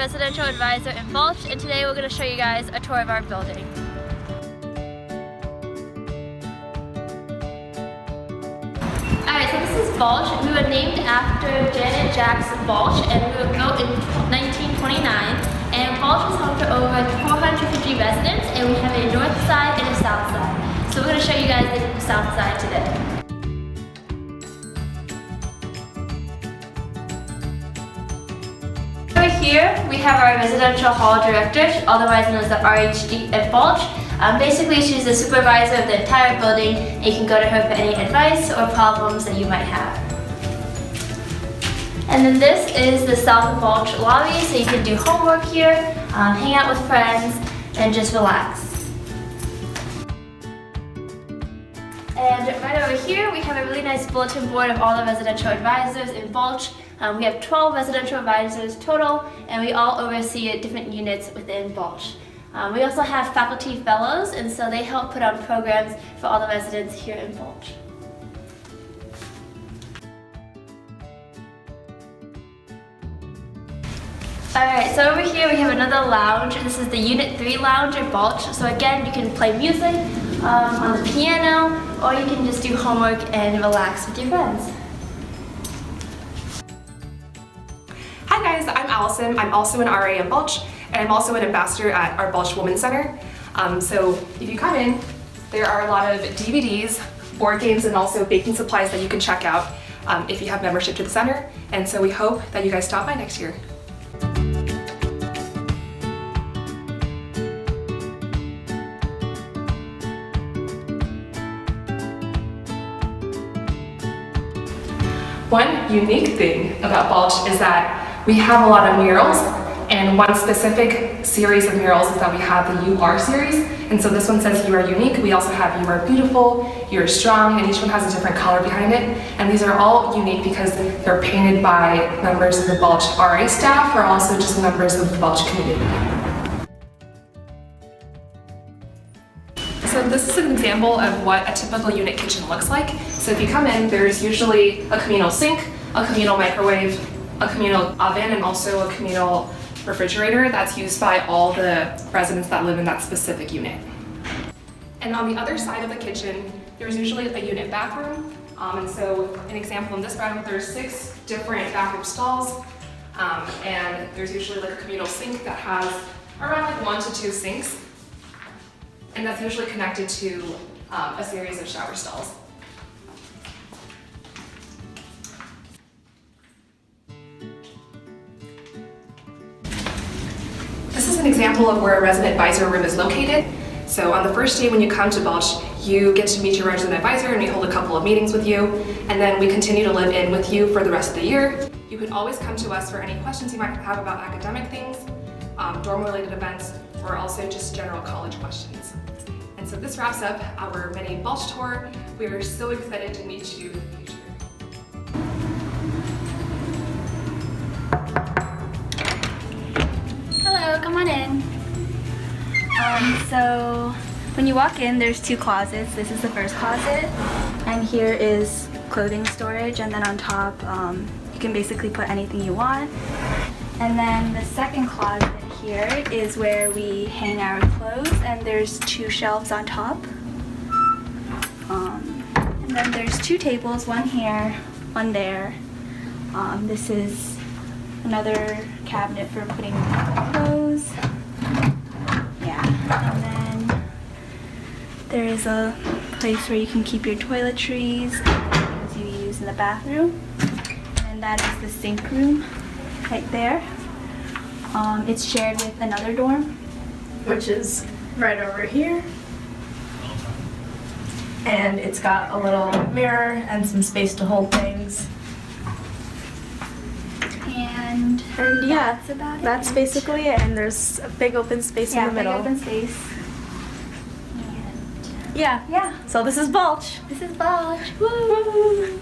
residential advisor in Balch, and today we're going to show you guys a tour of our building. Alright, so this is Balch. We were named after Janet Jackson Balch, and we were built in 1929. And Balch is home to over 450 residents, and we have a north side and a south side. So we're going to show you guys the south side today. Here we have our residential hall director, otherwise known as the RHD at Balch. Basically, she's the supervisor of the entire building, and you can go to her for any advice or problems that you might have. And then this is the South Balch lobby, so you can do homework here, hang out with friends, and just relax. And right over here, we have a really nice bulletin board of all the residential advisors in Balch. We have 12 residential advisors total, and we all oversee different units within Balch. We also have faculty fellows, and so they help put on programs for all the residents here in Balch. Alright, so over here we have another lounge. This is the Unit 3 lounge at Balch. So again, you can play music on the piano, or you can just do homework and relax with your friends. Hi guys, I'm Allison. I'm also an RA in Balch, and I'm also an ambassador at our Balch Women's Center. So if you come in, there are a lot of DVDs, board games, and also baking supplies that you can check out if you have membership to the center. And so we hope that you guys stop by next year. One unique thing about Balch is that we have a lot of murals, and one specific series of murals is that we have the You Are series. And so this one says you are unique. We also have you are beautiful, you are strong, and each one has a different color behind it. And these are all unique because they're painted by members of the Balch RA staff or also just members of the Balch community. So this is an example of what a typical unit kitchen looks like. So if you come in, there's usually a communal sink, a communal microwave, a communal oven, and also a communal refrigerator that's used by all the residents that live in that specific unit. And on the other side of the kitchen, there's usually a unit bathroom. And so an example in this bathroom, there's 6 different bathroom stalls. And there's usually like a communal sink that has around like 1 to 2 sinks. And that's usually connected to a series of shower stalls. This is an example of where a resident advisor room is located. So on the first day when you come to Balch, you get to meet your resident advisor, and we hold a couple of meetings with you, and then we continue to live in with you for the rest of the year. You can always come to us for any questions you might have about academic things, dorm-related events, or also just general college questions. And so this wraps up our mini Balch tour. We are so excited to meet you in the future. Hello, come on in. So when you walk in, there's 2 closets. This is the first closet, and here is clothing storage, and then on top you can basically put anything you want. And then the second closet here is where we hang our clothes, and there's 2 shelves on top. And then there's 2 tables, one here, one there. This is another cabinet for putting clothes. Yeah, and then there is a place where you can keep your toiletries and things you use in the bathroom. And that is the sink room right there. It's shared with another dorm, which is right over here. And it's got a little mirror and some space to hold things. And yeah, that's about it. That's basically it. And there's a big open space in the middle. Big open space. And yeah. yeah. So this is Balch. This is Balch. Woo!